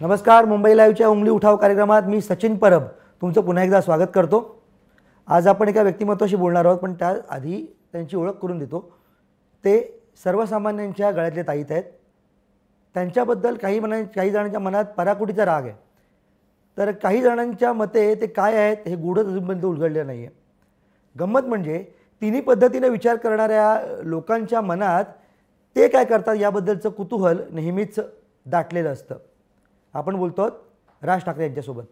नमस्कार. मुंबई लाईव्हच्या उंगली उठाव कार्यक्रमात मी सचिन परब तुमचं पुन्हा एकदा स्वागत करतो. आज आपण एका व्यक्तिमत्वाशी बोलणार आहोत, पण त्याआधी त्यांची ओळख करून देतो. ते सर्वसामान्यांच्या गळ्यातले ताईत आहेत. त्यांच्याबद्दल काही जणांच्या मनात पराकुटीचा राग आहे, तर काही जणांच्या मते ते काय आहेत हे गूढच अजूनपर्यंत उलगडलेलं नाही आहे. गंमत म्हणजे तिन्ही पद्धतीने विचार करणाऱ्या लोकांच्या मनात ते काय करतात याबद्दलचं कुतूहल नेहमीच दाटलेलं असतं. आपण बोलतो आहोत राज ठाकरे यांच्यासोबत.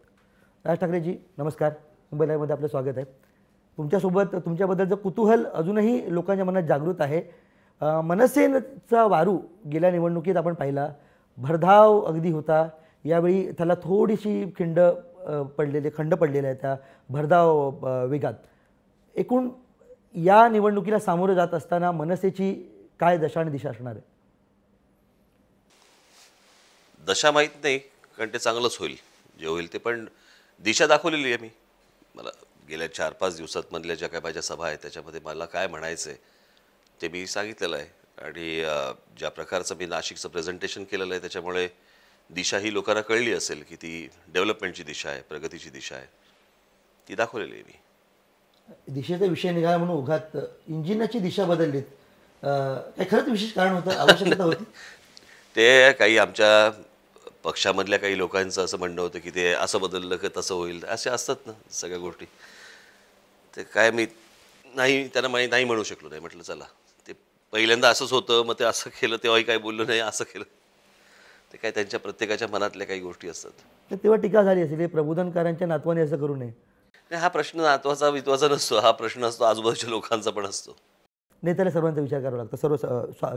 राज ठाकरेजी नमस्कार. मुंबई लाईव्हमध्ये आपलं स्वागत आहे. तुमच्यासोबत तुमच्याबद्दलचं कुतूहल अजूनही लोकांच्या मनात जागृत आहे. मनसेचा वारू गेल्या निवडणुकीत आपण पाहिला, भरधाव अगदी होता. यावेळी त्याला थोडीशी खंड पडलेले आहे त्या भरधाव वेगात. एकूण या निवडणुकीला सामोरं जात असताना मनसेची काय दशा आणि दिशा असणार आहे? दशा माहीत नाही, कारण ते चांगलंच होईल जे होईल ते. पण दिशा दाखवलेली आहे मी. मला गेल्या 4-5 दिवसात मधल्या ज्या काय माझ्या सभा आहेत त्याच्यामध्ये मला काय म्हणायचं आहे ते मी सांगितलेलं आहे. आणि ज्या प्रकारचं मी नाशिकचं प्रेझेंटेशन केलेलं आहे त्याच्यामुळे दिशा ही लोकांना कळली असेल की ती डेव्हलपमेंटची दिशा आहे, प्रगतीची दिशा आहे, ती दाखवलेली आहे मी. दिशेचा विषय निघाला म्हणून उगाच इंजिनाची दिशा बदललीत, काय खरंच विशेष कारण होतं, आवश्यकता होती? ते काही आमच्या पक्षामधल्या काही लोकांचं असं म्हणणं होतं की ते असं बदललं की तसं होईल, असे असतात ना सगळ्या गोष्टी. ते काय मी नाही त्यांना नाही म्हणू शकलो नाही. म्हटलं चला, ते पहिल्यांदा असंच होतं, मग ते असं केलं तेव्हाही काही बोललो नाही, असं केलं. ते काय त्यांच्या प्रत्येकाच्या मनातल्या काही गोष्टी असतात. तर तेव्हा टीका झाली असेल, हे प्रबोधनकारांच्या नातवाने असं करू नये. नाही, हा प्रश्न नातवाचा वितवाचा नसतो, हा प्रश्न असतो आजूबाजूच्या लोकांचा पण असतो. नेत्याला सर्वांचा विचार करावा लागतो,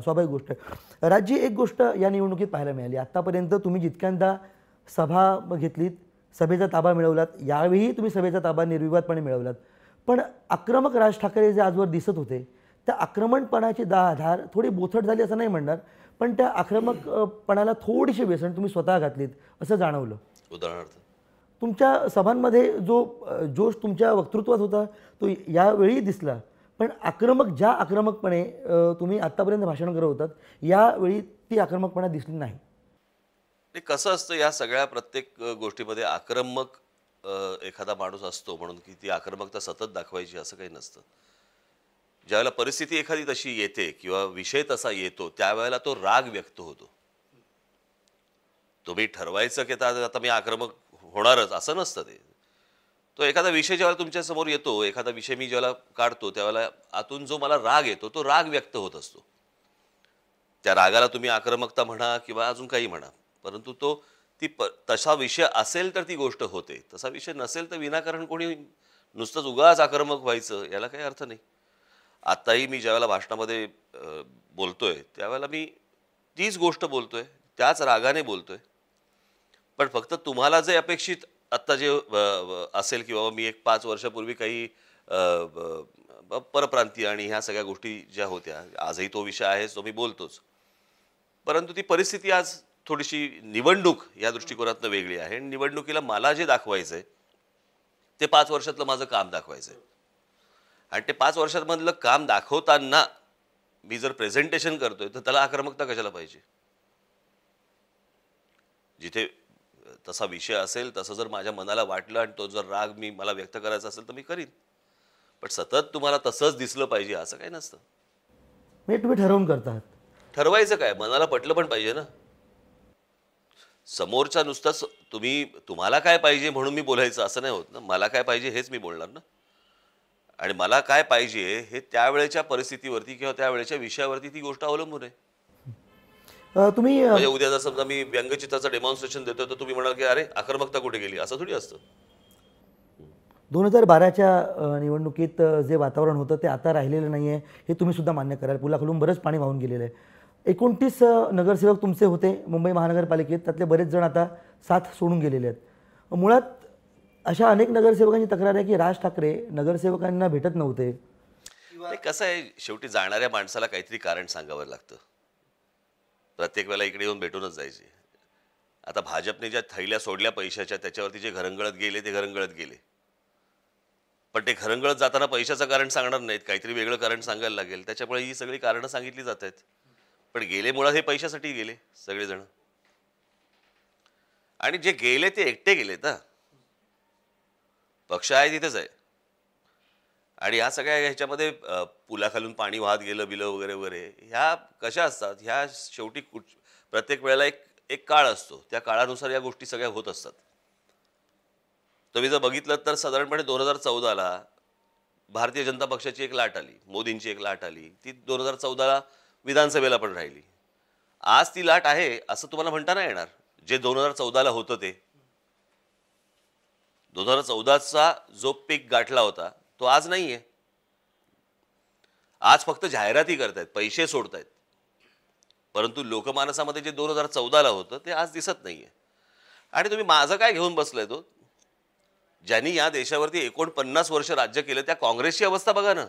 स्वाभाविक गोष्ट आहे. राज्य एक गोष्ट या निवडणुकीत पाहायला मिळाली, आत्तापर्यंत तुम्ही जितक्यांदा सभा घेतलीत, सभेचा ताबा मिळवलात, यावेळी तुम्ही सभेचा ताबा निर्विवादपणे मिळवलात. पण आक्रमक राज ठाकरे जे आजवर दिसत होते, त्या आक्रमणपणाची धार थोडी बोथट झाली असं नाही म्हणणार, पण त्या आक्रमकपणाला थोडीशी व्यसन तुम्ही स्वतः घातलीत असं जाणवलं. उदाहरणार्थ तुमच्या सभांमध्ये जो जोश तुमच्या वक्तृत्वात होता तो यावेळी दिसला, पण ज्या आक्रमकपणे तुम्ही आत्तापर्यंत भाषण करत होतात यावेळी ती आक्रमकपणा दिसली नाही. ते कसं असतं, या सगळ्या प्रत्येक गोष्टीमध्ये आक्रमक एखादा माणूस असतो म्हणून की ती आक्रमकता सतत दाखवायची असं काही नसतं. ज्यावेळेला परिस्थिती एखादी तशी येते किंवा विषय तसा येतो त्यावेळेला तो राग व्यक्त होतो. तुम्ही ठरवायचं की आता मी आक्रमक होणारच असं नसतं. ते तो एखादा विषय ज्यावेळेला तुमच्या समोर येतो, एखादा विषय मी ज्यावेळेला काढतो त्यावेळेला आतून जो मला राग येतो तो राग व्यक्त होत असतो. त्या रागाला तुम्ही आक्रमकता म्हणा किंवा अजून काही म्हणा, परंतु तसा विषय असेल तर ती गोष्ट होते, तसा विषय नसेल तर विनाकारण कोणी नुसतंच उगाच आक्रमक व्हायचं याला काही अर्थ नाही. आत्ताही मी ज्यावेळेला भाषणामध्ये बोलतोय त्यावेळेला मी तीच गोष्ट बोलतोय, त्याच रागाने बोलतोय. पण फक्त तुम्हाला जे अपेक्षित आत्ता जे असेल की बाबा मी एक 5 वर्षापूर्वी काही परप्रांतीय आणि ह्या सगळ्या गोष्टी ज्या होत्या, आजही तो विषय आहे तो मी बोलतोच. परंतु ती परिस्थिती आज थोडीशी निवडणूक या दृष्टिकोनातनं वेगळी आहे. निवडणुकीला मला जे दाखवायचं आहे ते 5 वर्षातलं माझं काम दाखवायचं आहे. आणि ते 5 वर्षांमधलं काम दाखवताना मी जर प्रेझेंटेशन करतोय तर त्याला आक्रमकता कशाला पाहिजे? जिथे तसा विषय असेल, तसं जर माझ्या मनाला वाटलं आणि तो जर राग मला व्यक्त करायचा असेल तर मी करीन. पण सतत तुम्हाला तसंच दिसलं पाहिजे असं काही नसतं. म्हणजे तुम्ही ठरवून करतात. ठरवायचं काय, मनाला पटलं पण पाहिजे ना. समोरचा नुसताच तुम्हाला काय पाहिजे म्हणून मी बोलायचं असं नाही होत ना. मला काय पाहिजे हेच मी बोलणार ना. आणि मला काय पाहिजे हे त्यावेळेच्या परिस्थितीवरती किंवा त्यावेळेच्या विषयावरती ती गोष्ट अवलंबून आहे. तुम्ही म्हणजे उद्या जर समजा मी व्यंगचित्राचं डेमॉन्स्ट्रेशन देतोय तर तुम्ही म्हणाल की अरे आक्रमकता कुठे गेली, असं थोडी असतं. 2012च्या निवडणुकीत जे वातावरण होतं ते आता राहिलेलं नाही आहे, हे तुम्ही सुद्धा मान्य कराल. पुलाखालून बरंच पाणी वाहून गेलेलं आहे. 29 नगरसेवक तुमचे होते मुंबई महानगरपालिकेत, त्यातले बरेच जण आता साथ सोडून गेलेले आहेत. मुळात अशा अनेक नगरसेवकांची तक्रार आहे की राज ठाकरे नगरसेवकांना भेटत नव्हते. ते कसं आहे, शेवटी जाणाऱ्या माणसाला काहीतरी कारण सांगावं लागतं. प्रत्येक वेळेला इकडे येऊन भेटूनच जायचे. आता भाजपने ज्या थैल्या सोडल्या पैशाच्या त्याच्यावरती जे घरंगळत गेले ते घरंगळत गेले. पण ते घरंगळत जाताना पैशाचं कारण सांगणार नाहीत, काहीतरी वेगळं कारण सांगायला लागेल. त्याच्यामुळे ही सगळी कारणं सांगितली जात आहेत. पण गेले मुळात हे पैशासाठी गेले सगळेजण. आणि जे गेले ते एकटे गेलेत ना. पक्ष आहे तिथेच आहे. आणि ह्या सगळ्या ह्याच्यामध्ये पुलाखालून पाणी वाहत गेलं बिलं वगैरे वगैरे ह्या कशा असतात, ह्या शेवटी प्रत्येक वेळेला एक एक काळ असतो. त्या काळानुसार या गोष्टी सगळ्या होत असतात. तुम्ही जर बघितलं तर साधारणपणे 2014ला भारतीय जनता पक्षाची एक लाट आली, मोदींची एक लाट आली. ती 2014ला विधानसभेला पण राहिली. आज ती लाट आहे असं तुम्हाला म्हणता नाही येणार. जे 2014ला होतं ते 2014चा जो पीक गाठला होता तो आज नाहीये. आज फक्त जाहिराती करतायत, पैसे सोडतायत, परंतु लोकमानसामध्ये जे 2014ला होतं ते आज दिसत नाहीये. आणि तुम्ही माझं काय घेऊन बसलाय तो, ज्यांनी या देशावरती 49 वर्ष राज्य केलं त्या काँग्रेसची अवस्था बघा ना.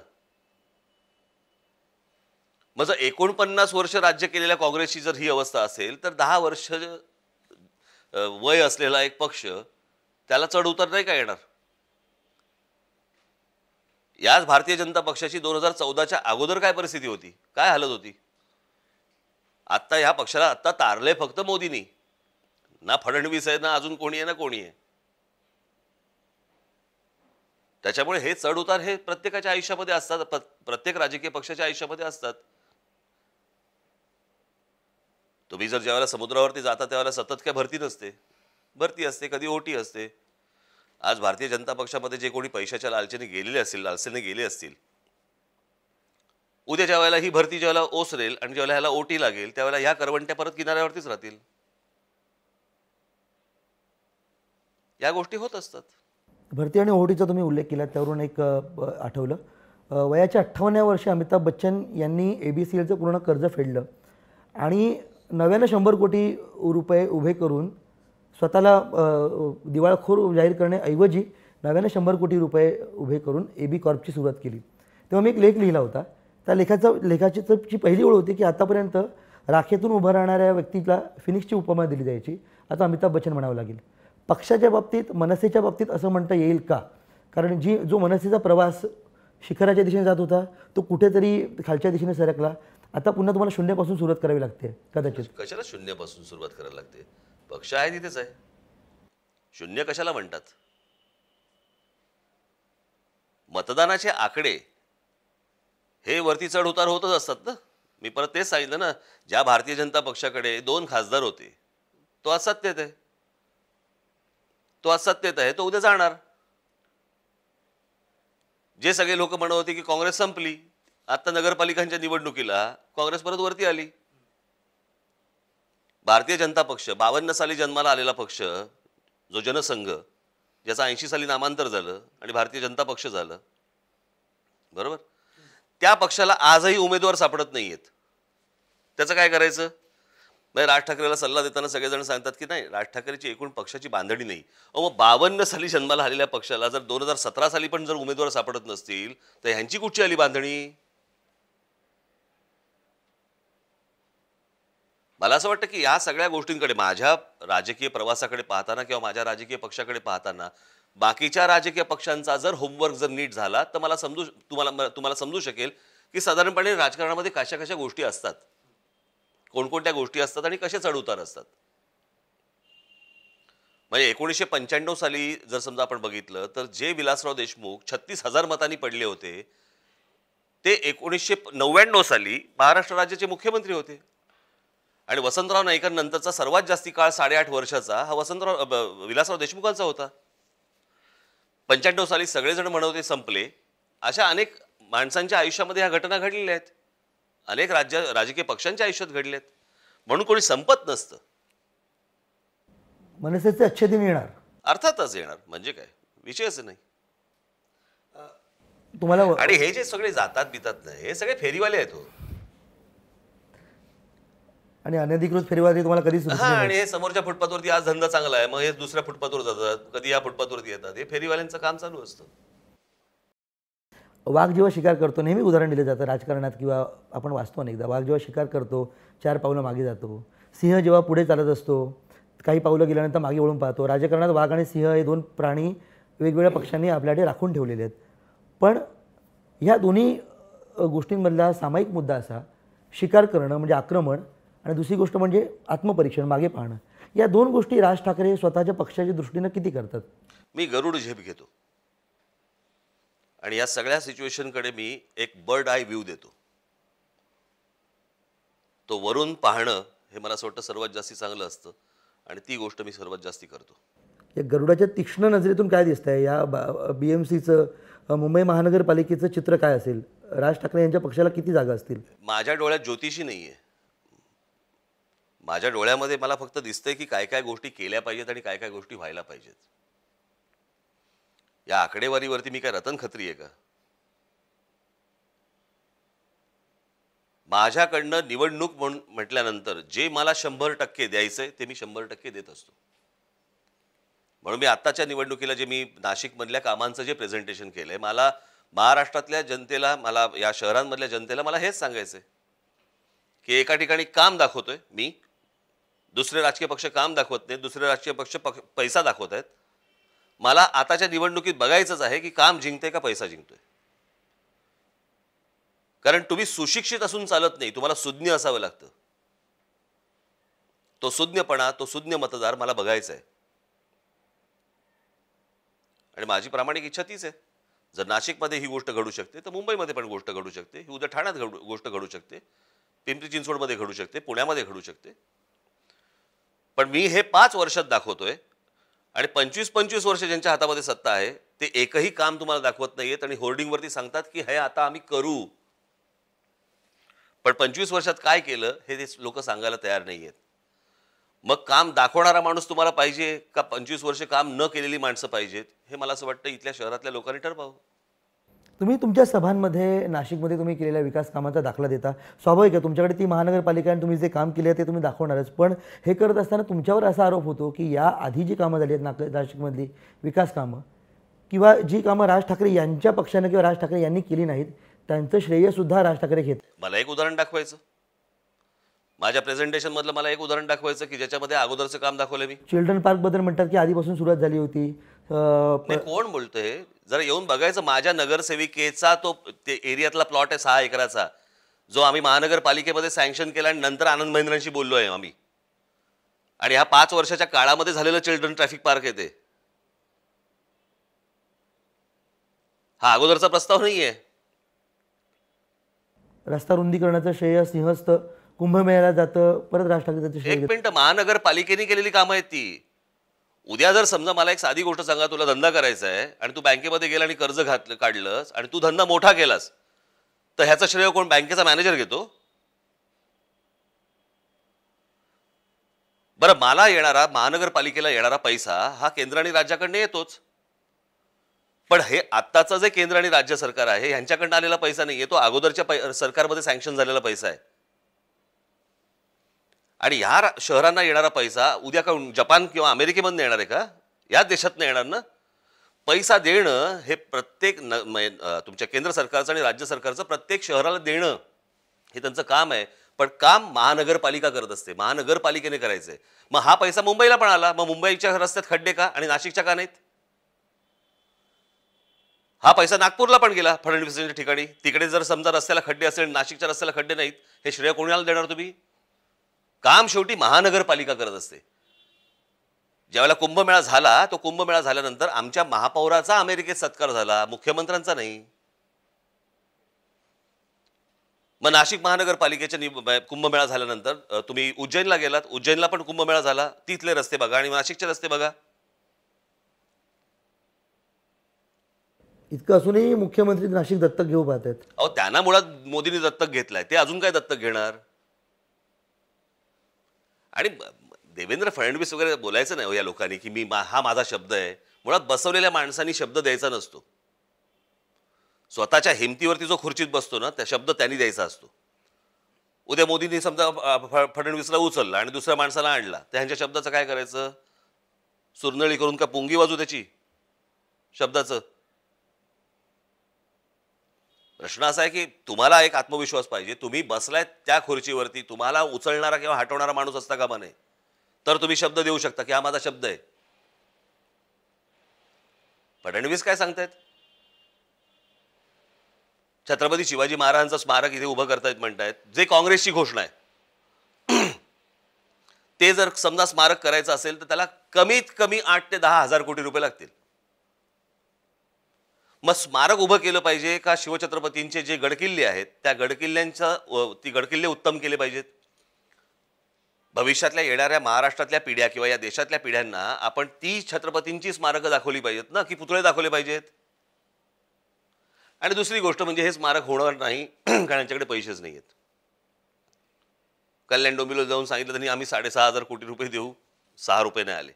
मग जर 49 वर्ष राज्य केलेल्या काँग्रेसची जर ही अवस्था असेल तर 10 वर्ष वय असलेला एक पक्ष त्याला चढ उतार नाही का येणार. याच भारतीय जनता पक्षाची 2014च्या अगोदर काय परिस्थिती होती, काय हालत होती. आता ह्या पक्षाला आता तारले फक्त मोदींनी, ना फडणवीस आहे, ना अजून कोणी आहे, ना कोणी आहे. त्याच्यामुळे हे चढ उतार हे प्रत्येकाच्या आयुष्यामध्ये असतात, प्रत्येक राजकीय पक्षाच्या आयुष्यामध्ये असतात. तुम्ही जर ज्यावेळेला समुद्रावरती जाता त्यावेळेला सतत काय भरती नसते, भरती असते, कधी ओटी असते. आज भारतीय जनता पक्षामध्ये जे कोणी पैशाच्या लालसेने गेलेले असतील, लालसेने गेले असतील, उद्या ज्या वेळेला ही भरती ज्यावेळेला ओसरेल आणि ज्यावेळेला ह्याला ओटी लागेल त्यावेळेला ह्या करवंट्या परत किनाऱ्यावरतीच राहतील. या गोष्टी होत असतात. भरती आणि ओहोटीचा तुम्ही उल्लेख केला त्यावरून एक आठवलं. वयाच्या 58व्या वर्षी अमिताभ बच्चन यांनी ABCLचं पूर्ण कर्ज फेडलं आणि नव्यानं 100 कोटी रुपये उभे करून स्वतःला दिवाळखोर जाहीर करण्याऐवजी नव्यानं 100 कोटी रुपये उभे करून AB कॉर्पची सुरुवात केली. तेव्हा मी एक लेख लिहिला होता. त्या लेखाची पहिली ओळ होती की आतापर्यंत राखेतून उभं राहणाऱ्या व्यक्तीला फिनिक्सची उपमा दिली जायची, आता अमिताभ बच्चन म्हणावं लागेल. पक्षाच्या बाबतीत, मनसेच्या बाबतीत असं म्हणता येईल का? कारण जो मनसेचा प्रवास शिखराच्या दिशेने जात होता तो कुठेतरी खालच्या दिशेने सरकला. आता पुन्हा तुम्हाला शून्यापासून सुरुवात करावी लागते कदाचित. कशाला शून्यापासून सुरुवात करायला लागते? पक्ष आहे तिथेच आहे. शून्य कशाला म्हणतात? मतदानाचे आकडे हे वरती चढ उतार होतच असतात ना. मी परत तेच सांगितलं ना, ज्या भारतीय जनता पक्षाकडे 2 खासदार होते तो आज सत्तेत आहे, तो आज सत्तेत आहे, तो उद्या जाणार. जे सगळे लोक म्हणत होते की काँग्रेस संपली, आता नगरपालिकांच्या निवडणुकीला काँग्रेस परत वरती आली. भारतीय जनता पक्ष 52 साली जन्माला आलेला पक्ष, जो जनसंघ, ज्याचं 80 साली नामांतर झालं आणि भारतीय जनता पक्ष झालं, बरोबर, त्या पक्षाला आजही उमेदवार सापडत नाहीयेत. त्याचं काय करायचं? राज ठाकरेला सल्ला देताना सगळेजण सांगतात की नाही, राज ठाकरेची एकूण पक्षाची बांधणी नाही. मग 52 साली जन्माला आलेल्या पक्षाला जर 2017 साली पण जर उमेदवार सापडत नसतील तर ह्यांची कुठची आली बांधणी? मला असं वाटतं की या सगळ्या गोष्टींकडे, माझ्या राजकीय प्रवासाकडे पाहताना किंवा माझ्या राजकीय पक्षाकडे पाहताना बाकीच्या राजकीय पक्षांचा जर होमवर्क जर नीट झाला तर मला तुम्हाला समजू शकेल की साधारणपणे राजकारणामध्ये कशा कशा गोष्टी असतात, कोणकोणत्या गोष्टी असतात आणि कसे चढउतार असतात. म्हणजे 1995 साली जर समजा आपण बघितलं तर जे विलासराव देशमुख 36,000 मतांनी पडले होते ते 1999 साली महाराष्ट्र राज्याचे मुख्यमंत्री होते. आणि वसंतराव नाईकांनंतरचा सर्वात जास्ती काळ 8.5 वर्षाचा हा विलासराव देशमुखांचा होता. 95 साली सगळेजण म्हणत होते संपले. अशा अनेक माणसांच्या आयुष्यामध्ये ह्या घटना घडलेल्या आहेत, अनेक राजकीय पक्षांच्या आयुष्यात घडलेत. म्हणून कोणी संपत नसतं. मनसेचे अच्छे दिन येणार, अर्थातच येणार, म्हणजे काय विषयच नाही. तुम्हाला आणि हे जे सगळे जातात बितात नाही, हे सगळे फेरीवाले आहेत हो. आणि अनधिकृत फेरीवाले तुम्हाला कधीच दिसले नाहीत. आणि हे समोरच्या फुटपाथवरती आज धंदा चांगला आहे, मग हे दुसऱ्या फुटपाथवर जातात, कधी या फुटपाथवरती येतात. हे फेरीवाल्यांचं काम चालू असतं. वाघ जेव्हा शिकार करतो, नेहमी उदाहरण दिलं जातं राजकारणात किंवा आपण वाचतो अनेकदा, वाघ जेव्हा शिकार करतो 4 पावलं मागे जातो. सिंह जेव्हा पुढे चालत असतो काही पावलं गेल्यानंतर मागे वळून पाहतो. राजकारणात वाघ आणि सिंह हे 2 प्राणी वेगवेगळ्या पक्षांनी आपल्याकडे राखून ठेवलेले आहेत. पण ह्या दोन्ही गोष्टींमधला सामायिक मुद्दा असा, शिकार करणं म्हणजे आक्रमण आणि दुसरी गोष्ट म्हणजे आत्मपरीक्षण, मागे पाहणं. या 2 गोष्टी राज ठाकरे स्वतःच्या पक्षाच्या दृष्टीनं किती करतात? मी गरुड झेप घेतो आणि या सगळ्या सिच्युएशनकडे मी एक बर्ड आय व्ह्यू देतो. तो वरून पाहणं हे मला असं वाटतं सर्वात जास्ती चांगलं असतं आणि ती गोष्ट मी सर्वात जास्ती करतो. या गरुडाच्या तीक्ष्ण नजरेतून काय दिसतंय? या BMCचं, मुंबई महानगरपालिकेचं चित्र काय असेल? राज ठाकरे यांच्या पक्षाला किती जागा असतील? माझ्या डोळ्यात ज्योतिषी नाहीये. माझ्या डोळ्यामध्ये मला फक्त दिसतंय की काय काय गोष्टी केल्या पाहिजेत आणि काय काय गोष्टी व्हायला पाहिजेत. या आकडेवारीवरती मी काय रतन खत्री आहे का? माझ्याकडनं निवडणूक म्हटल्यानंतर जे मला 100% द्यायचंय ते मी 100% देत असतो. म्हणून मी आत्ताच्या निवडणुकीला जे मी नाशिकमधल्या कामांचं जे प्रेझेंटेशन केलंय, मला महाराष्ट्रातल्या जनतेला, मला या शहरांमधल्या जनतेला मला हेच सांगायचंय की एका ठिकाणी काम दाखवतोय मी, दुसरे राजकीय पक्ष काम दाखवत नाहीत, दुसरे राजकीय पक्ष पैसा दाखवत आहेत. मला आताच्या निवडणुकीत बघायचंच आहे की काम जिंकते का पैसा जिंकतोय. कारण तुम्ही सुशिक्षित असून चालत नाही, तुम्हाला सुज्ञ असावं लागतं. तो सुज्ञपणा, तो सुज्ञ मतदार मला बघायचा आहे आणि माझी प्रामाणिक इच्छा तीच आहे. जर नाशिकमध्ये ही गोष्ट घडू शकते तर मुंबईमध्ये पण गोष्ट घडू शकते, ही उद्या ठाण्यात गोष्ट घडू शकते, पिंपरी चिंचवडमध्ये घडू शकते, पुण्यामध्ये घडू शकते. पण मी हे 5 वर्षात दाखवतोय आणि 25-25 वर्ष ज्यांच्या हातामध्ये सत्ता आहे ते एकही काम तुम्हाला दाखवत नाहीयेत आणि होर्डिंगवरती सांगतात की हे आता आम्ही करू. पण 25 वर्षात काय केलं हे लोक सांगायला तयार नाहीयेत. मग काम दाखवणारा माणूस तुम्हाला पाहिजे का 25 वर्ष काम न केलेली माणसं पाहिजेत, हे मला असं वाटतं इथल्या शहरातल्या लोकांनी ठरवावं. तुम्ही तुमच्या सभांमध्ये नाशिकमध्ये तुम्ही केलेल्या विकास कामाचा दाखला देता. स्वाभाविक आहे, तुमच्याकडे ती महानगरपालिका आणि तुम्ही जे काम केले ते तुम्ही दाखवणारच. पण हे करत असताना तुमच्यावर असा आरोप होतो की या आधी जी कामं झाली आहेत नाशिकमधली विकास कामं, किंवा जी कामं राज ठाकरे यांच्या पक्षानं किंवा राज ठाकरे यांनी केली नाहीत, त्यांचं श्रेयसुद्धा राज ठाकरे घेत. मला एक उदाहरण दाखवायचं, माझ्या प्रेझेंटेशन मधलं मला एक उदाहरण दाखवायचं की ज्याच्यामध्ये अगोदरचं काम दाखवलं मी. चिल्ड्रन पार्क बद्दल म्हणतात की आधीपासून सुरुवात झाली होती. कोण बोलतोय? जरा येऊन बघायचं. माझ्या नगरसेविकेचा तो ते एरियातला प्लॉट आहे 6 एकराचा, जो आम्ही महानगरपालिकेमध्ये सँक्शन केला आणि नंतर आनंद महिंद्रांशी बोललो आहे आम्ही. आणि ह्या 5 वर्षाच्या काळामध्ये झालेलं चिल्ड्रन ट्रॅफिक पार्क आहे ते. हा अगोदरचा प्रस्ताव नाहीये. रस्ता रुंदीकरणाचं श्रेय सिंहस्थ कुंभमेळ्याला जातं, परत राज ठाकरे त्याचं श्रेय एक मिनिट, महानगरपालिकेने केलेली कामं आहेत ती. उद्या जर समजा मला एक साधी गोष्ट सांगा, तुला धंदा करायचा आहे आणि तू बँकेमध्ये गेला आणि कर्ज काढलंस आणि तू धंदा मोठा केलास, तर ह्याचं श्रेय कोण? बँकेचा मॅनेजर घेतो? बरं, मला येणारा, महानगरपालिकेला येणारा पैसा हा केंद्र आणि राज्याकडनं येतोच. पण हे आत्ताचं जे केंद्र आणि राज्य सरकार आहे ह्यांच्याकडनं आलेला पैसा नाहीये, तो अगोदरच्या सरकारमध्ये सँक्शन झालेला पैसा आहे. आणि ह्या शहरांना येणारा पैसा उद्या का जपान किंवा अमेरिकेमधून येणार आहे का? या देशातनं येणार ना. पैसा देणं हे प्रत्येक तुमच्या केंद्र सरकारचं आणि राज्य सरकारचं प्रत्येक शहराला देणं हे त्यांचं काम आहे. पण काम महानगरपालिका करत असते, महानगरपालिकेने करायचंय. मग हा पैसा मुंबईला पण आला, मग मुंबईच्या रस्त्यात खड्डे का आणि नाशिकच्या का नाहीत? हा पैसा नागपूरला पण गेला फडणवीसांच्या ठिकाणी, तिकडे जर समजा रस्त्याला खड्डे असेल, नाशिकच्या रस्त्याला खड्डे नाहीत, हे श्रेय कोणाला देणार तुम्ही? काम शेवटी महानगरपालिका करत असते. ज्यावेळेला कुंभमेळा झाला, तो कुंभमेळा झाल्यानंतर आमच्या महापौराचा अमेरिकेत सत्कार झाला, मुख्यमंत्र्यांचा नाही. मग नाशिक महानगरपालिकेच्या कुंभमेळा झाल्यानंतर तुम्ही उज्जैनला गेलात, उज्जैनला पण कुंभमेळा झाला, तिथले रस्ते बघा आणि नाशिकचे रस्ते बघा. इतकं असूनही मुख्यमंत्री नाशिक दत्तक घेऊ पाहत आहेत. अहो, त्यांना मुळात मोदींनी दत्तक घेतलाय, ते अजून काय दत्तक घेणार? आणि देवेंद्र फडणवीस वगैरे बोलायचं नाही या लोकांनी की हा माझा शब्द आहे. मुळात बसवलेल्या माणसांनी शब्द द्यायचा नसतो. स्वतःच्या हिमतीवरती जो खुर्चीत बसतो ना, त्या शब्द त्यांनी द्यायचा असतो. उद्या मोदींनी समजा फडणवीसला उचलला आणि दुसऱ्या माणसाला आणला, तर ह्यांच्या शब्दाचं काय करायचं? सुरनळी करून का पुंगी वाजू त्याची शब्दाचं? प्रश्न असा आहे की तुम्हाला एक आत्मविश्वास पाहिजे. तुम्ही बसलाय त्या खुर्चीवरती, तुम्हाला उचलणारा किंवा हटवणारा माणूस असता कामा नये, तर तुम्ही शब्द देऊ शकता की हा माझा शब्द आहे. फडणवीस काय सांगतायत? छत्रपती शिवाजी महाराजांचं स्मारक इथे उभं करतायत म्हणतायत, जे काँग्रेसची घोषणा आहे. ते जर समजा स्मारक करायचं असेल तर त्याला कमीत कमी 8 ते 10 हजार कोटी रुपये लागतील. मग स्मारक उभं केलं पाहिजे का शिवछत्रपतींचे जे गडकिल्ले आहेत त्या ती गडकिल्ले उत्तम केले पाहिजेत. भविष्यातल्या येणाऱ्या महाराष्ट्रातल्या पिढ्या किंवा या देशातल्या पिढ्यांना आपण ती छत्रपतींची स्मारकं दाखवली पाहिजेत ना, की पुतळे दाखवले पाहिजेत. आणि दुसरी गोष्ट म्हणजे हे स्मारक होणार नाही कारण यांच्याकडे पैसेच नाही आहेत. कल्याण डोंबिवलीला जाऊन सांगितलं त्यांनी आम्ही 6,500 कोटी रुपये देऊ, 6 रुपये नाही आले.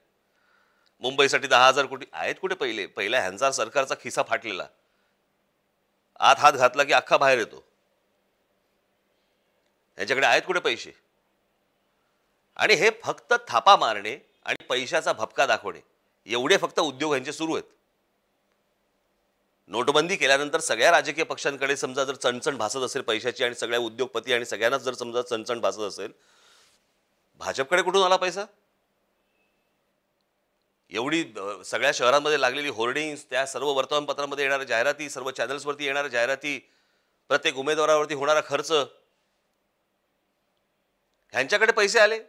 मुंबईसाठी 10,000 कोटी आहेत कुठे? पहिला ह्यांचा सरकारचा खिसा फाटलेला, आत हात घातला की अख्खा बाहेर येतो. ह्यांच्याकडे आहेत कुठे पैसे? आणि हे फक्त थापा मारणे आणि पैशाचा भपका दाखवणे एवढे फक्त उद्योग यांचे सुरू आहेत. नोटबंदी केल्यानंतर सगळ्या राजकीय पक्षांकडे समजा जर चणचण भासत असेल पैशाची आणि सगळ्या उद्योगपती आणि सगळ्यांनाच जर समजा चणचण भासत असेल, भाजपकडे कुठून आला पैसा? एवढी सगळ्या शहरांमध्ये लागलेली होर्डिंग्स, त्या सर्व वर्तमानपत्रांमध्ये येणाऱ्या जाहिराती, सर्व चॅनल्सवरती येणाऱ्या जाहिराती, प्रत्येक उमेदवारावरती होणारा खर्च, ह्यांच्याकडे पैसे आले.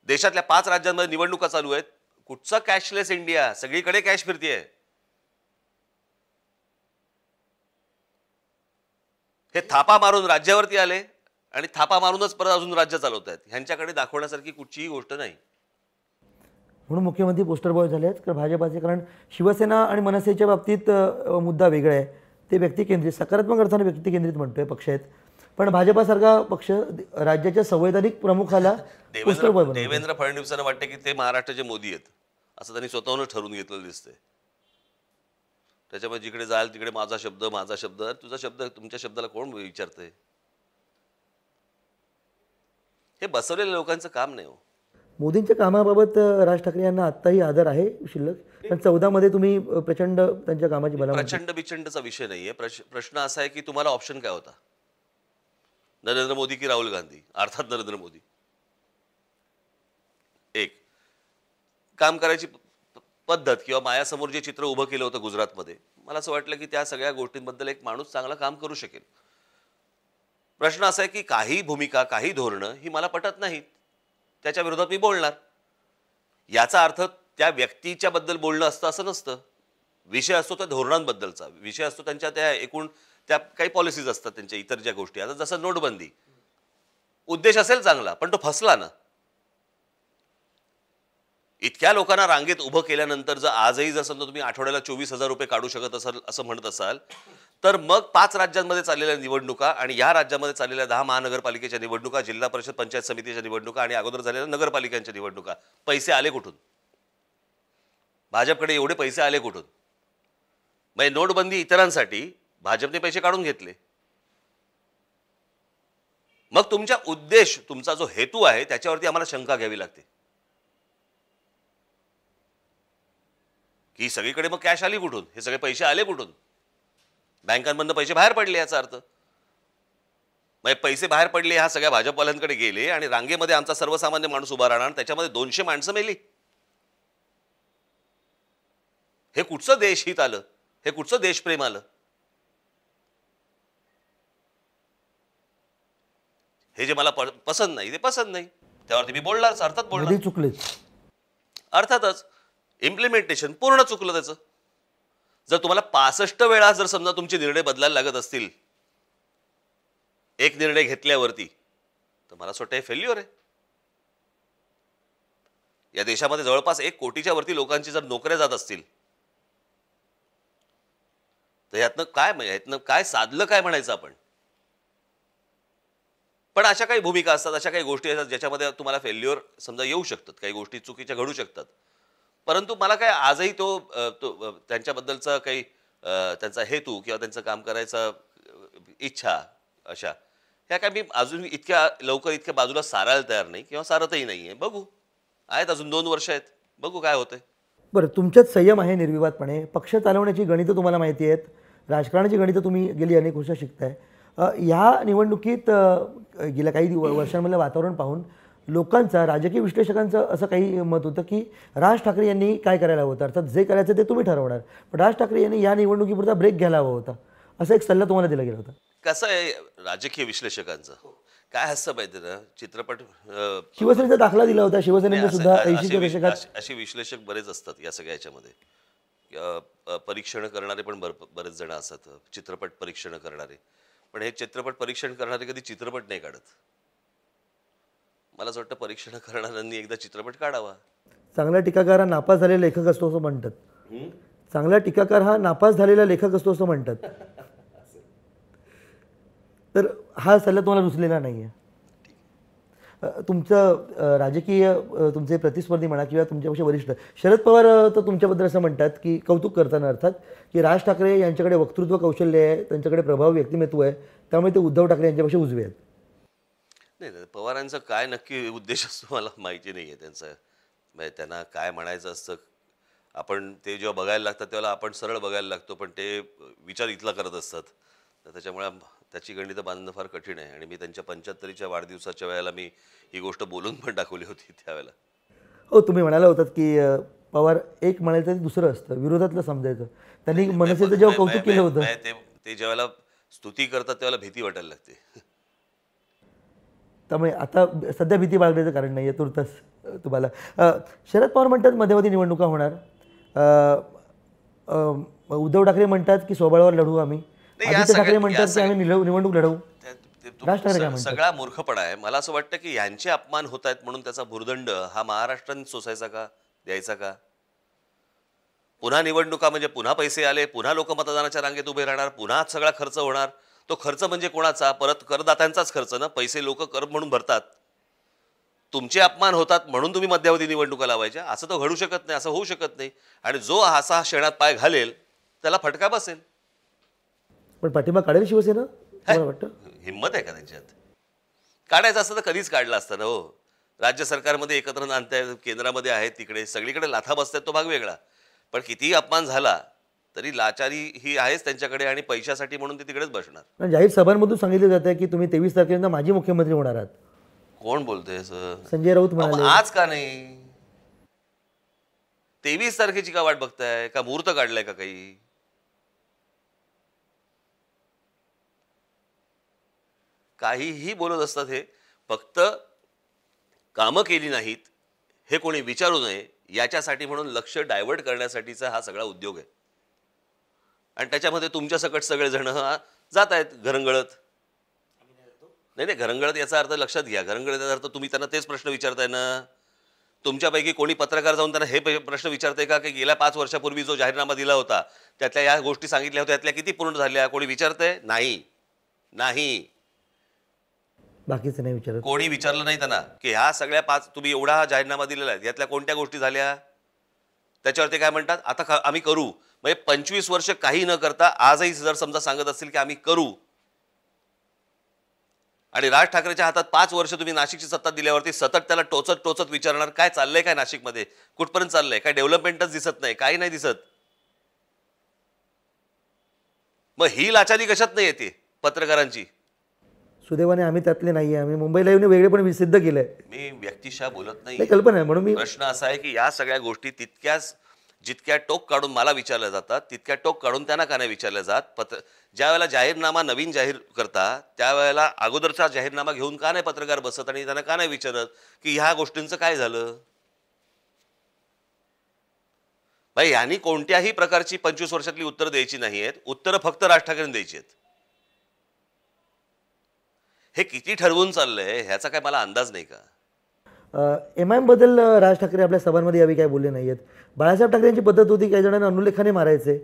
देशातल्या 5 राज्यांमध्ये निवडणुका चालू आहेत. कुठचा कॅशलेस इंडिया? सगळीकडे कॅश फिरतीये. हे थापा मारून राज्यावरती आले आणि थापा मारूनच परत अजून राज्य चालवत आहेत. ह्यांच्याकडे दाखवण्यासारखी कुठचीही गोष्ट नाही. म्हणून मुख्यमंत्री पोस्टर बॉय झाले आहेत भाजपाचे. कारण शिवसेना आणि मनसेच्या बाबतीत मुद्दा वेगळा आहे. ते व्यक्ती केंद्रित, सकारात्मक अर्थाने व्यक्ती केंद्रित म्हणतोय पक्ष आहेत. पण भाजपासारखा पक्ष राज्याच्या संवैधानिक प्रमुखाला पोस्टर बॉय बनवतो. देवेंद्र फडणवीसांना वाटते की ते महाराष्ट्राचे मोदी आहेत असं त्यांनी स्वतःहूनच ठरवून घेतलेलं दिसतंय. त्याच्यामुळे जिकडे जाल तिकडे माझा शब्द, माझा शब्द. तुझा शब्द, तुमच्या शब्दाला कोण विचारतंय? हे बसवलेल्या लोकांचं काम नाही हो. मोदींच्या कामाबाबत राज ठाकरे यांना आत्ताही आदर आहे शिल्लक. पण 14 मध्ये तुम्ही प्रचंड त्यांच्या कामाची भलामण. प्रचंड बिचंडचा विषय नाहीये. प्रश्न असा आहे की तुम्हाला ऑप्शन काय होता? नरेंद्र मोदी की राहुल गांधी? अर्थात नरेंद्र मोदी. एक काम करायची पद्धत किंवा माझ्यासमोर जे चित्र उभं केलं होतं गुजरातमध्ये, मला असं वाटलं की त्या सगळ्या गोष्टींबद्दल एक माणूस चांगलं काम करू शकेल. प्रश्न असा आहे की काही भूमिका, काही धोरणं ही मला पटत नाहीत, त्याच्या विरोधात मी बोलणार. याचा अर्थ त्या व्यक्तीच्या बद्दल बोलणं असतं असं नसतं. विषय असतो त्या धोरणांबद्दलचा, विषय असतो त्यांच्या त्या एकूण त्या काही पॉलिसीज असतात त्यांच्या इतर ज्या गोष्टी. आता जसं नोटबंदी, उद्देश असेल चांगला पण तो फसला ना. इतक्या लोकांना रांगेत उभं केल्यानंतर जर आजही जर समजा तुम्ही आठवड्याला 24,000 रुपये काढू शकत असाल असं म्हणत असाल, तर मग 5 राज्यांमध्ये चाललेल्या निवडणुका आणि या राज्यामध्ये चाललेल्या 10 महानगरपालिकेच्या निवडणुका, जिल्हा परिषद पंचायत समितीच्या निवडणुका आणि अगोदर झालेल्या नगरपालिकांच्या निवडणुका, पैसे आले कुठून? भाजपकडे एवढे पैसे आले कुठून? म्हणजे नोटबंदी इतरांसाठी, भाजपने पैसे काढून घेतले. मग तुमचा उद्देश, तुमचा जो हेतू आहे त्याच्यावरती आम्हाला शंका घ्यावी लागते की सगळीकडे मग कॅश आली कुठून? हे सगळे पैसे आले कुठून? बँकांमधून पैसे बाहेर पडले याचा अर्थ. मग पैसे बाहेर पडले, ह्या सगळ्या भाजपवाल्यांकडे गेले आणि रांगेमध्ये आमचा सर्वसामान्य माणूस उभा राहणार, त्याच्यामध्ये 200 माणसं मेली. हे कुठचं देशहित आलं? हे कुठचं देशप्रेम आलं? हे जे मला पसंत नाही ते पसंत नाही, त्यावरती मी बोलणारच, अर्थात बोलणार. चुकले अर्थातच. इम्प्लिमेंटेशन पूर्ण चुकलं त्याचं. जर तुम्हाला 65 वेळा जर समजा तुमचे निर्णय बदलायला लागत असतील एक निर्णय घेतल्यावरती, तर मला असं वाटतं हे फेल्युअर आहे. या देशामध्ये जवळपास 1 कोटीच्या वरती लोकांची जर नोकऱ्या जात असतील तर यातनं काय साधलं काय म्हणायचं आपण? पण अशा काही भूमिका असतात, अशा काही गोष्टी असतात ज्याच्यामध्ये तुम्हाला फेल्युअर समजा येऊ शकतात, काही गोष्टी चुकीच्या घडू शकतात. परंतु मला काय आजही तो त्यांच्याबद्दलचा काही त्यांचा हेतू किंवा त्यांचं काम करायचा इच्छा अशा ह्या काय मी अजून इतक्या लवकर इतक्या बाजूला सारायला तयार नाही किंवा सारतही नाहीये. बघू, आहेत अजून 2 वर्ष आहेत, बघू काय होतंय. बरं, तुमच्यात संयम आहे निर्विवादपणे. पक्ष चालवण्याची गणितं तुम्हाला माहिती आहेत, राजकारणाची गणितं तुम्ही गेली अनेक वर्ष शिकताय. ह्या निवडणुकीत गेल्या काही वर्षांमधलं वातावरण पाहून लोकांचा, राजकीय विश्लेषकांचं असं काही मत होतं की राज ठाकरे यांनी काय करायला हवं होतं, अर्थात जे करायचं ते तुम्ही ठरवणार, पण राज ठाकरे यांनी या निवडणुकीपुरता ब्रेक घ्यायला हवा होता, असा एक सल्ला तुम्हाला दिला गेला होता. कसं आहे राजकीय विश्लेषकांचं, काय असतं माहिती ना, चित्रपट शिवसेनेचा दाखला दिला होता. शिवसेनेने असं- सुद्धा असे 80च्या विश- दशकात असे विश्लेषक बरेच असतात या सगळ्या याच्यामध्ये. परीक्षण करणारे पण बरेच जण असतात, चित्रपट परीक्षण करणारे. पण हे चित्रपट परीक्षण करणारे कधी चित्रपट नाही काढत. मला असं वाटतं परीक्षण करणाऱ्यांनी एकदा चित्रपट काढावा. चांगला टीकाकार हा नापास झालेला लेखक असतो असं म्हणतात. चांगला टीकाकार हा नापास झालेला लेखक असतो असं म्हणतात. तर हा सल्ला तुम्हाला रुचलेला नाही आहे. तुमचं राजकीय तुमचे प्रतिस्पर्धी म्हणा किंवा तुमच्यापेक्षा वरिष्ठ शरद पवार तर तुमच्याबद्दल असं म्हणतात की कौतुक करताना अर्थात की राज ठाकरे यांच्याकडे वक्तृत्व कौशल्य आहे, त्यांच्याकडे प्रभावी व्यक्तिमत्व आहे, त्यामुळे ते उद्धव ठाकरे यांच्यापेक्षा उजवे आहेत. नाही नाही, पवारांचा काय नक्की उद्देश असतो मला माहिती नाही आहे त्यांचा. म्हणजे त्यांना काय म्हणायचं असतं, आपण ते जेव्हा बघायला लागतात तेव्हा आपण सरळ बघायला लागतो, पण ते विचार इथला करत असतात. तर त्याच्यामुळे त्याची गणितं बांधणं फार कठीण आहे. आणि मी त्यांच्या 75च्या वाढदिवसाच्या वेळेला मी ही गोष्ट बोलून पण दाखवली होती त्यावेळेला. हो, तुम्ही म्हणाला होतात की पवार एक म्हणायचं तरी दुसरं असतं, विरोधातलं समजायचं. त्यांनी मनसेचं जेव्हा कौतुक केलं होतं ते ज्यावेळेला स्तुती करतात त्यावेळेला भीती वाटायला लागते. त्यामुळे आता सध्या भीती बाळगण्याचं कारण नाही आहे तुर्तास तुम्हाला. शरद पवार म्हणतात मध्यावधी निवडणुका होणार. उद्धव ठाकरे म्हणतात की स्वबळावर लढू आम्ही. नाही, या आदित्य ठाकरे सगळ्या- म्हणतात की आम्ही निवडणूक लढवू. राज ठाकरे काय म्हणतात? सगळा मूर्खपणा आहे. मला असं वाटतं की यांचे अपमान होत आहेत म्हणून त्याचा भुर्दंड हा महाराष्ट्राने सोसायचा का, द्यायचा का? पुन्हा निवडणुका म्हणजे पुन्हा पैसे आले, पुन्हा लोक मतदानाच्या रांगेत उभे राहणार, पुन्हा सगळा खर्च होणार. तो खर्च म्हणजे कोणाचा? परत करदात्यांचाच खर्च ना. पैसे लोक कर म्हणून भरतात. तुमचे अपमान होतात म्हणून तुम्ही मध्यावधी निवडणुका लावायच्या? असं तर घडू शकत नाही, असं होऊ शकत नाही. आणि जो असा शेणात पाय घालेल त्याला फटका बसेल. पण पाठिंबा काढेल शिवसेना तुम्हाला वाटतं? हिंमत आहे का त्यांच्यात? काढायचं असतं तर कधीच काढलं असतं ना. हो, राज्य सरकारमध्ये एकत्र आणतायत, केंद्रामध्ये आहेत, तिकडे सगळीकडे लाथा बसतायत, तो भाग वेगळा. पण कितीही अपमान झाला तरी लाचारी ही आहेच त्यांच्याकडे, आणि पैशासाठी म्हणून ते तिकडेच बसणार. पण जाहीर सभांमधून सांगितलं जात आहे की तुम्ही 23 तारखेला माजी मुख्यमंत्री होणार आहात. कोण बोलतोय असं? संजय राऊत मग म्हणाले. आज का नाही? 23 तारखेची का वाट बघताय? का मुहूर्त काढलाय का काही? काहीही बोलत असतात. हे फक्त कामं केली नाहीत हे कोणी विचारू नये याच्यासाठी म्हणून लक्ष डायव्हर्ट करण्यासाठीचा हा सगळा उद्योग आहे. आणि त्याच्यामध्ये तुमच्या सकट सगळेजण जात आहेत घरंगळत. नाही नाही, घरंगळत याचा अर्थ लक्षात घ्या. घरंगळत याचा अर्थ तुम्ही त्यांना तेच प्रश्न विचारताय ना. तुमच्यापैकी कोणी पत्रकार जाऊन त्यांना हे प्रश्न विचारताय का की गेल्या 5 वर्षापूर्वी जो जाहीरनामा दिला होता त्यातल्या या गोष्टी सांगितल्या होत्या त्यातल्या किती पूर्ण झाल्या? कोणी विचारतंय? नाही. नाही, बाकीचं नाही विचारत. कोणी विचारलं नाही त्यांना की ह्या सगळ्या 5 तुम्ही एवढा हा जाहीरनामा दिलेला आहे यातल्या कोणत्या गोष्टी झाल्या? त्याच्यावर ते काय म्हणतात, आता आम्ही करू. म्हणजे 25 वर्ष काही न करता आजही जर समजा सांगत असतील की आम्ही करू, आणि राज ठाकरेच्या हातात 5 वर्ष तुम्ही नाशिकची सत्ता दिल्यावरती सतत त्याला टोचत टोचत विचारणार काय चाललंय, काय नाशिकमध्ये कुठपर्यंत चाललंय, काय डेव्हलपमेंटच दिसत नाही, काही नाही दिसत. मग ही लाचारी कशात नाही येते पत्रकारांची? सुदैवाने आम्ही त्यातले नाही आहे. आम्ही मुंबईला येऊन वेगळे पण सिद्ध केलंय. मी व्यक्तिशा बोलत नाही, नाही. कल्पना आहे म्हणून मी. प्रश्न असा आहे की या सगळ्या गोष्टी तितक्याच जितक्या टोक काढून मला विचारल्या जातात तितक्या टोक काढून त्यांना का नाही विचारल्या जात? ज्या वेळेला जाहीरनामा नवीन जाहीर करता त्यावेळेला अगोदरचा जाहीरनामा घेऊन का नाही पत्रकार बसत आणि त्यांना का नाही विचारत की ह्या गोष्टींचं काय झालं? भाई, यांनी कोणत्याही प्रकारची 25 वर्षातली उत्तरं द्यायची नाही आहेत. उत्तरं फक्त राज ठाकरेंनी द्यायची आहेत. हे किती ठरवून चाललंय ह्याचा काय मला अंदाज नाही का? MIM बद्दल राज ठाकरे आपल्या सभांमध्ये यावेळी काय बोलले नाही आहेत. बाळासाहेब ठाकरे यांची पद्धत होती काही जणांना अनुलेखाने मारायचे.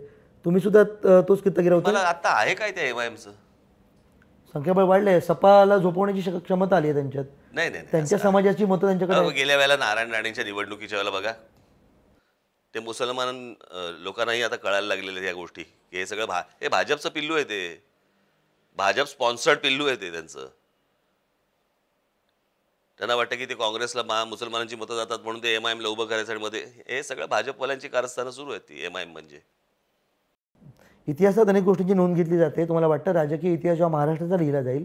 तुम्ही सुद्धा तोच कित्ता गिरवता. मला आता आहे काय त्या एमआयएमचं? संख्याबळ वाढलंय. सपाला झोपवण्याची क्षमता आली आहे त्यांच्यात. नाही नाही, त्यांच्या समाजाची मतं त्यांच्याकडे आहेत. गेल्या वेळेला नारायण राणेंच्या निवडणुकीच्या वेळेला बघा, ते मुसलमान लोकांनाही आता कळायला लागलेले या गोष्टी. हे सगळं हे भाजपचं पिल्लू आहे. ते भाजप स्पॉन्सर्ड पिल्लू आहे ते त्यांचं. त्यांना वाटतं की ते काँग्रेसला मुसलमानांची मतं जातात म्हणून ते एमआयएमला उभं करायचं. मध्ये हे सगळं भाजपवाल्यांची कारस्थानं सुरू आहेत ती एमआयएम म्हणजे. इतिहासात अनेक गोष्टींची नोंद घेतली जाते. तुम्हाला वाटतं राजकीय इतिहास जेव्हा महाराष्ट्राचा लिहिला जाईल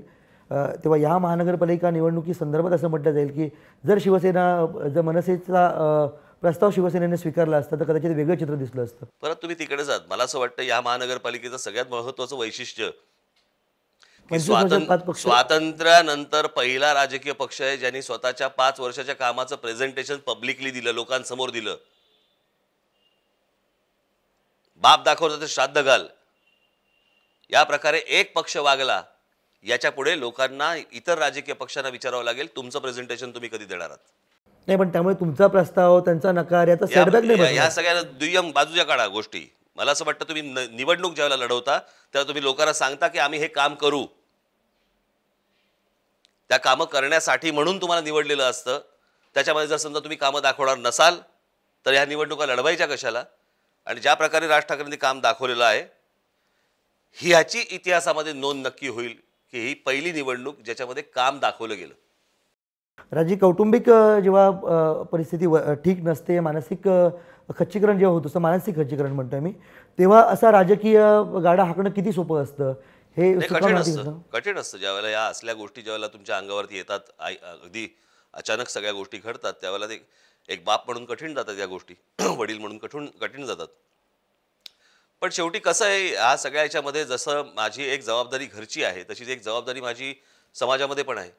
तेव्हा या महानगरपालिका निवडणुकी संदर्भात असं म्हटलं जाईल की जर मनसेचा प्रस्ताव शिवसेनेने स्वीकारला असता तर कदाचित वेगळं चित्र दिसलं असतं. परत तुम्ही तिकडे जात. मला असं वाटतं या महानगरपालिकेचं सगळ्यात महत्त्वाचं वैशिष्ट्य की 25 वर्षात 5 पक्ष. स्वातंत्र्यानंतर पहिला राजकीय पक्ष आहे ज्यांनी स्वतःच्या 5 वर्षाच्या कामाचं प्रेझेंटेशन पब्लिकली दिलं, लोकांसमोर दिलं. बाप दाखवलं तर श्राद्ध घाल, या प्रकारे एक पक्ष वागला. याच्या पुढे लोकांना, इतर राजकीय पक्षांना विचारावं लागेल, तुमचं प्रेझेंटेशन तुम्ही कधी देणार आहात. नाही, पण त्यामुळे तुमचा प्रस्ताव, त्यांचा नकार याचा सेटबॅक नाही बसणार. या सगळ्या दुय्यम बाजूच्या काढा गोष्टी. मला असं वाटतं तुम्ही निवडणूक ज्यावेळेला लढवता तेव्हा तुम्ही लोकांना सांगता की आम्ही हे काम करू. त्या कामं करण्यासाठी म्हणून तुम्हाला निवडलेलं असतं. त्याच्यामध्ये जर समजा तुम्ही कामं दाखवणार नसाल तर ह्या निवडणुका लढवायच्या कशाला? आणि ज्या प्रकारे राज ठाकरेंनी काम दाखवलेलं आहे, ह्याची इतिहासामध्ये नोंद नक्की होईल की ही पहिली निवडणूक ज्याच्यामध्ये काम दाखवलं गेलं. राजी, कौटुंबिक जेव्हा परिस्थिती ठीक नसते, मानसिक खच्चीकरण जेव्हा होत असतं, मानसिक खच्चीकरण म्हणतोय मी, तेव्हा असा राजकीय गाडा हाकणं किती सोपं असतं हे कठीण असतं. ज्यावेळेला या असल्या गोष्टी ज्यावेळेला तुमच्या अंगावरती येतात, अगदी अचानक सगळ्या गोष्टी घडतात, त्यावेळेला ते एक बाप म्हणून कठीण जातात या गोष्टी, वडील म्हणून कठीण जातात. पण शेवटी कसं आहे, ह्या सगळ्या ह्याच्यामध्ये जसं माझी एक जबाबदारी घरची आहे, तशीच एक जबाबदारी माझी समाजामध्ये पण आहे.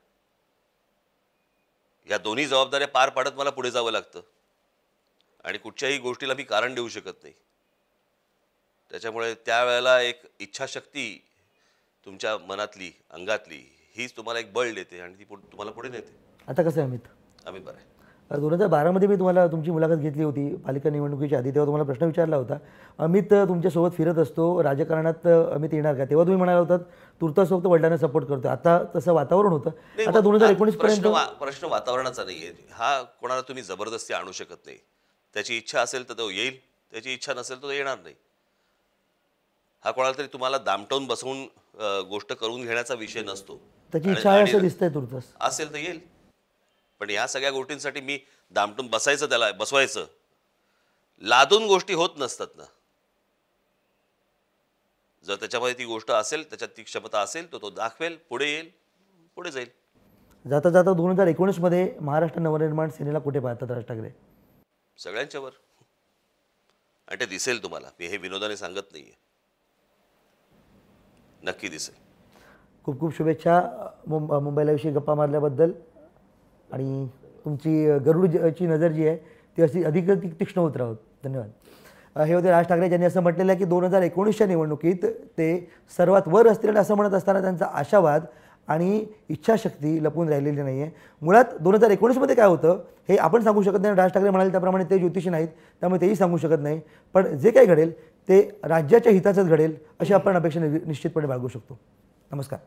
या दोन्ही जबाबदाऱ्या पार पाडत मला पुढे जावं लागतं आणि कुठच्याही गोष्टीला मी कारण देऊ शकत नाही. त्याच्यामुळे त्यावेळेला एक इच्छाशक्ती तुमच्या मनातली, अंगातली, हीच तुम्हाला एक बळ देते आणि ती तुम्हाला पुढे नेते. आता कसं आहे अमित? आम्ही बरं आहे. 2012 मी तुम्हाला तुमची मुलाखत घेतली होती पालिका निवडणुकीच्या आधी. तेव्हा तुम्हाला प्रश्न विचारला होता, अमित तुमच्यासोबत फिरत असतो, राजकारणात अमित येणार का? तेव्हा तुम्ही म्हणाला होतात तुर्तास फक्त वडिलांना सपोर्ट करतो. आता तसं वातावरण होतं. आता 2019 पर्यंत प्रश्न वातावरणाचा नाहीये हा. कोणाला तुम्ही जबरदस्ती आणू शकत नाही. त्याची इच्छा असेल तर तो येईल, त्याची इच्छा नसेल तर तो येणार नाही. हा कोणाला तरी तुम्हाला दामटवून बसवून गोष्ट करून घेण्याचा विषय नसतो. त्याची इच्छा आहे असं दिसतंय तुर्तास. असेल तर येईल. पण या सगळ्या गोष्टींसाठी मी दामटून बसायचं, त्याला बसवायचं, लादून गोष्टी होत नसतात ना. जर त्याच्यामध्ये ती गोष्ट असेल, त्याच्यात ती क्षमता असेल, तर तो दाखवेल, पुढे येईल, पुढे जाईल. जाता जाता 2019 मध्ये महाराष्ट्र नवनिर्माण सेनेला कुठे पाहतात राज ठाकरे? सगळ्यांच्या वर. आणि ते दिसेल तुम्हाला. मी हे विनोदाने सांगत नाहीये, नक्की दिसेल. खूप खूप शुभेच्छा मुंबईला विषयी गप्पा मारल्याबद्दल. आणि तुमची गरुडची नजर जी आहे ती अशी अधिक तीक्ष्ण होत राहोत. धन्यवाद. हे होते राज ठाकरे, ज्यांनी असं म्हटलेलं आहे की 2019च्या निवडणुकीत ते सर्वात वर असतील. आणि असं म्हणत असताना त्यांचा आशावाद आणि इच्छाशक्ती लपून राहिलेली नाही आहे. मुळात 2019मध्ये काय होतं हे आपण सांगू शकत नाही. राज ठाकरे म्हणाले त्याप्रमाणे ते ज्योतिषी नाहीत, त्यामुळे तेही सांगू शकत नाही. पण जे काही घडेल ते राज्याच्या हिताचंच घडेल अशी आपण अपेक्षा निश्चितपणे बाळगू शकतो. नमस्कार.